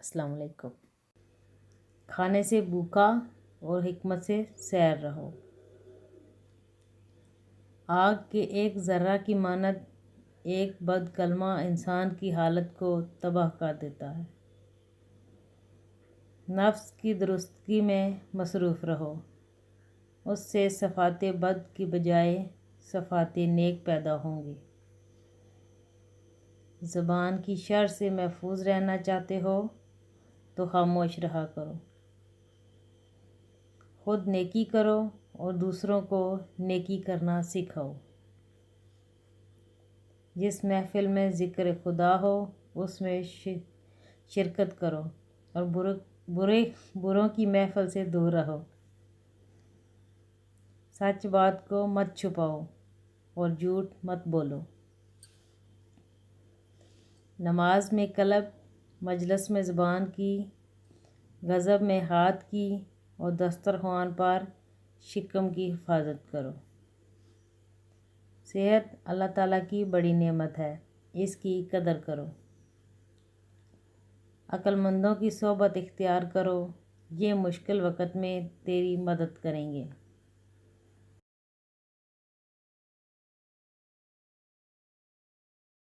السلام علیکم۔ کھانے سے بھوکا اور حکمت سے سیر رہو۔ آگ کے ایک ذرہ کی مانند ایک بد کلمہ انسان کی حالت کو تباہ کر دیتا ہے۔ نفس کی درستگی میں مصروف رہو، اس سے صفات بد کی بجائے صفات نیک پیدا ہوں گی۔ زبان کی شر سے محفوظ رہنا چاہتے ہو تو خاموش رہا کرو۔ خود نیکی کرو اور دوسروں کو نیکی کرنا سکھاؤ۔ جس محفل میں ذکر خدا ہو اس میں شرکت کرو اور بروں کی محفل سے دور رہو۔ سچ بات کو مت چھپاؤ اور جھوٹ مت بولو۔ نماز میں قلب، مجلس میں زبان کی، غضب میں ہاتھ کی اور دسترخوان پر شکم کی حفاظت کرو۔ صحت اللہ تعالیٰ کی بڑی نعمت ہے، اس کی قدر کرو۔ عقل مندوں کی صحبت اختیار کرو، یہ مشکل وقت میں تیری مدد کریں گے۔